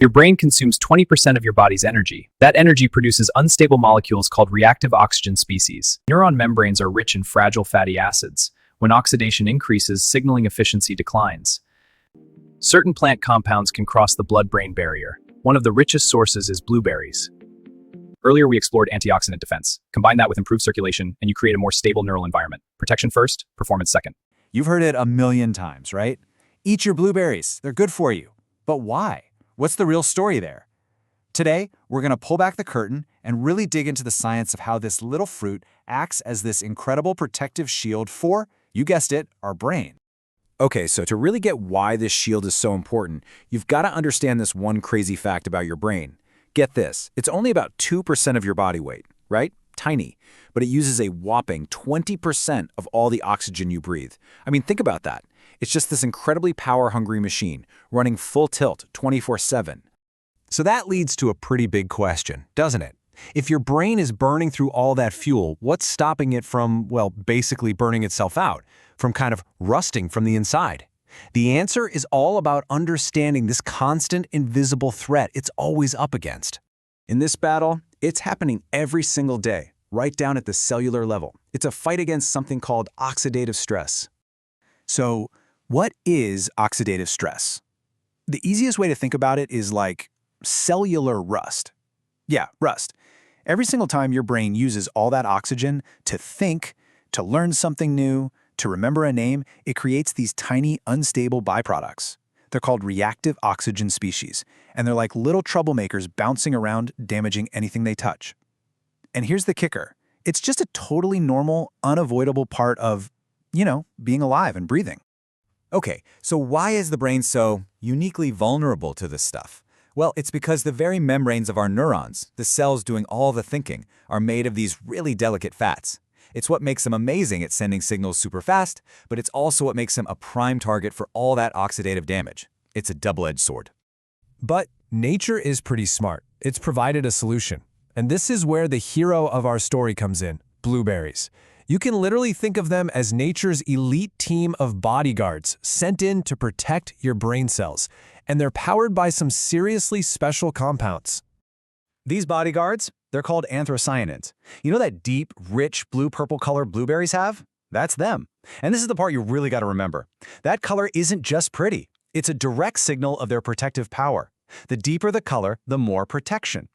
Your brain consumes 20% of your body's energy. That energy produces unstable molecules called reactive oxygen species. Neuron membranes are rich in fragile fatty acids. When oxidation increases, signaling efficiency declines. Certain plant compounds can cross the blood-brain barrier. One of the richest sources is blueberries. Earlier, we explored antioxidant defense. Combine that with improved circulation, and you create a more stable neural environment. Protection first, performance second. You've heard it a million times, right? Eat your blueberries. They're good for you. But why? What's the real story there? Today, we're going to pull back the curtain and really dig into the science of how this little fruit acts as this incredible protective shield for, you guessed it, our brain. Okay, so to really get why this shield is so important, you've got to understand this one crazy fact about your brain. Get this, it's only about 2% of your body weight, right? Tiny. But it uses a whopping 20% of all the oxygen you breathe. I mean, think about that. It's just this incredibly power-hungry machine, running full tilt 24/7. So that leads to a pretty big question, doesn't it? If your brain is burning through all that fuel, what's stopping it from, well, basically burning itself out, from kind of rusting from the inside? The answer is all about understanding this constant invisible threat it's always up against. In this battle, it's happening every single day, right down at the cellular level. It's a fight against something called oxidative stress. So, what is oxidative stress? The easiest way to think about it is like cellular rust. Yeah, rust. Every single time your brain uses all that oxygen to think, to learn something new, to remember a name, it creates these tiny, unstable byproducts. They're called reactive oxygen species, and they're like little troublemakers bouncing around, damaging anything they touch. And here's the kicker. It's just a totally normal, unavoidable part of, being alive and breathing. Okay, so why is the brain so uniquely vulnerable to this stuff? Well, it's because the very membranes of our neurons, the cells doing all the thinking, are made of these really delicate fats. It's what makes them amazing at sending signals super fast, but it's also what makes them a prime target for all that oxidative damage. It's a double-edged sword. But nature is pretty smart. It's provided a solution. And this is where the hero of our story comes in, blueberries. You can literally think of them as nature's elite team of bodyguards sent in to protect your brain cells. And they're powered by some seriously special compounds. These bodyguards, they're called anthocyanins. You know that deep, rich blue-purple color blueberries have? That's them. And this is the part you really got to remember. That color isn't just pretty. It's a direct signal of their protective power. The deeper the color, the more protection.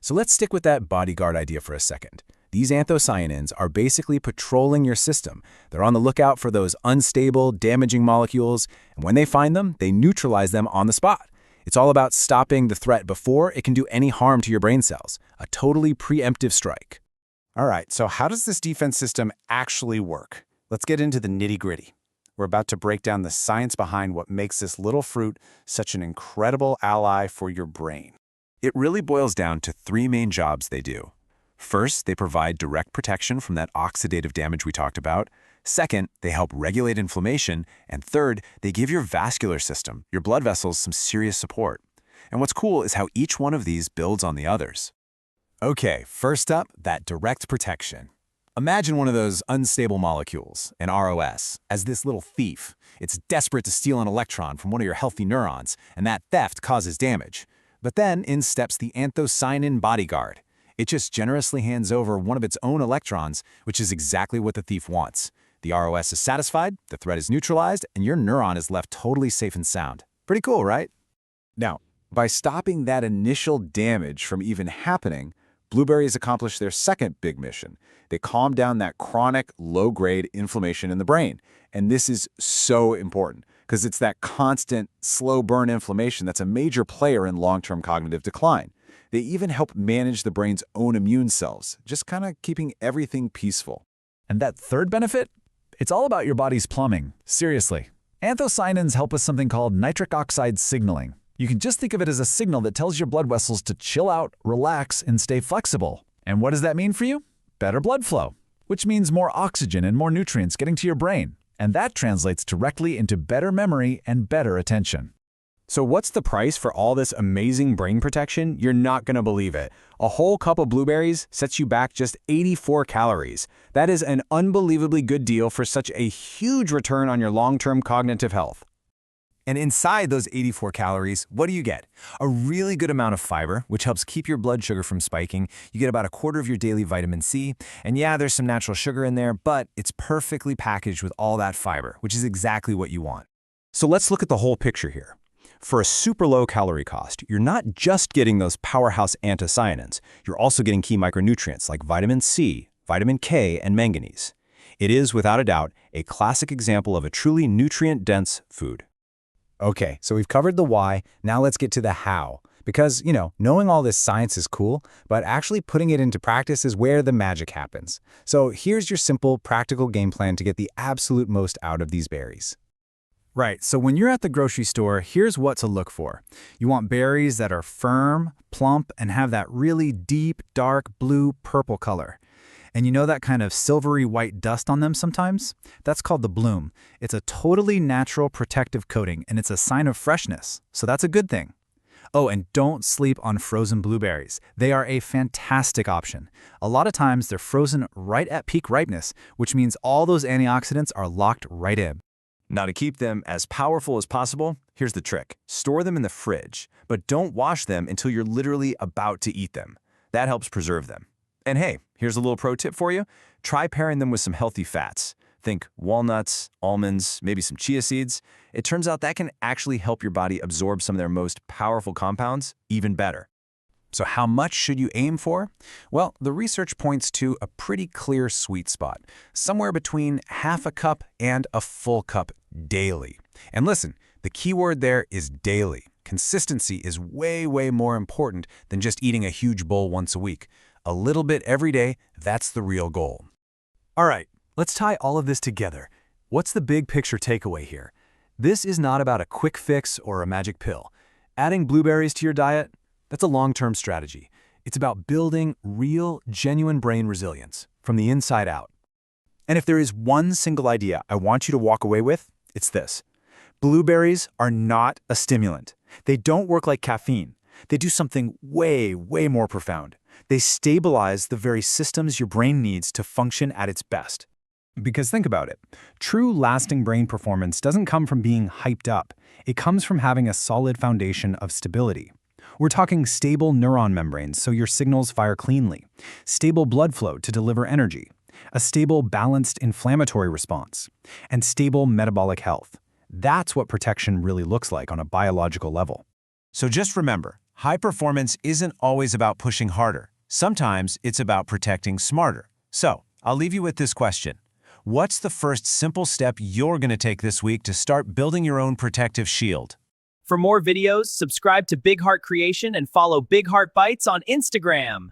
So let's stick with that bodyguard idea for a second. These anthocyanins are basically patrolling your system. They're on the lookout for those unstable, damaging molecules, and when they find them, they neutralize them on the spot. It's all about stopping the threat before it can do any harm to your brain cells. A totally preemptive strike. All right, so how does this defense system actually work? Let's get into the nitty-gritty. We're about to break down the science behind what makes this little fruit such an incredible ally for your brain. It really boils down to three main jobs they do. First, they provide direct protection from that oxidative damage we talked about. Second, they help regulate inflammation. And third, they give your vascular system, your blood vessels, some serious support. And what's cool is how each one of these builds on the others. Okay, first up, that direct protection. Imagine one of those unstable molecules, an ROS, as this little thief. It's desperate to steal an electron from one of your healthy neurons, and that theft causes damage. But then in steps the anthocyanin bodyguard. It just generously hands over one of its own electrons, which is exactly what the thief wants. The ROS is satisfied, the threat is neutralized, and your neuron is left totally safe and sound. Pretty cool, right? Now, by stopping that initial damage from even happening, blueberries accomplish their second big mission. They calm down that chronic, low-grade inflammation in the brain. And this is so important, because it's that constant, slow-burn inflammation that's a major player in long-term cognitive decline. They even help manage the brain's own immune cells, just kind of keeping everything peaceful. And that third benefit? It's all about your body's plumbing. Seriously. Anthocyanins help with something called nitric oxide signaling. You can just think of it as a signal that tells your blood vessels to chill out, relax, and stay flexible. And what does that mean for you? Better blood flow, which means more oxygen and more nutrients getting to your brain. And that translates directly into better memory and better attention. So what's the price for all this amazing brain protection? You're not going to believe it. A whole cup of blueberries sets you back just 84 calories. That is an unbelievably good deal for such a huge return on your long-term cognitive health. And inside those 84 calories, what do you get? A really good amount of fiber, which helps keep your blood sugar from spiking. You get about a quarter of your daily vitamin C. And yeah, there's some natural sugar in there, but it's perfectly packaged with all that fiber, which is exactly what you want. So let's look at the whole picture here. For a super low calorie cost, you're not just getting those powerhouse anthocyanins, you're also getting key micronutrients like vitamin C, vitamin K, and manganese. It is, without a doubt, a classic example of a truly nutrient-dense food. Okay, so we've covered the why, now let's get to the how. Because, knowing all this science is cool, but actually putting it into practice is where the magic happens. So here's your simple, practical game plan to get the absolute most out of these berries. Right, so when you're at the grocery store, here's what to look for. You want berries that are firm, plump, and have that really deep, dark blue-purple color. And you know that kind of silvery white dust on them sometimes? That's called the bloom. It's a totally natural protective coating, and it's a sign of freshness, so that's a good thing. Oh, and don't sleep on frozen blueberries. They are a fantastic option. A lot of times they're frozen right at peak ripeness, which means all those antioxidants are locked right in. Now, to keep them as powerful as possible, here's the trick. Store them in the fridge, but don't wash them until you're literally about to eat them. That helps preserve them. And hey, here's a little pro tip for you. Try pairing them with some healthy fats. Think walnuts, almonds, maybe some chia seeds. It turns out that can actually help your body absorb some of their most powerful compounds even better. So how much should you aim for? Well, the research points to a pretty clear sweet spot, somewhere between half a cup and a full cup daily. And listen, the key word there is daily. Consistency is way, way more important than just eating a huge bowl once a week. A little bit every day, that's the real goal. All right, let's tie all of this together. What's the big picture takeaway here? This is not about a quick fix or a magic pill. Adding blueberries to your diet, that's a long-term strategy. It's about building real, genuine brain resilience from the inside out. And if there is one single idea I want you to walk away with, it's this. Blueberries are not a stimulant. They don't work like caffeine. They do something way, way more profound. They stabilize the very systems your brain needs to function at its best. Because think about it. True lasting brain performance doesn't come from being hyped up. It comes from having a solid foundation of stability. We're talking stable neuron membranes so your signals fire cleanly, stable blood flow to deliver energy, a stable, balanced inflammatory response, and stable metabolic health. That's what protection really looks like on a biological level. So just remember, high performance isn't always about pushing harder. Sometimes it's about protecting smarter. So I'll leave you with this question. What's the first simple step you're going to take this week to start building your own protective shield? For more videos, subscribe to Big Heart Creation and follow Big Heart Bites on Instagram.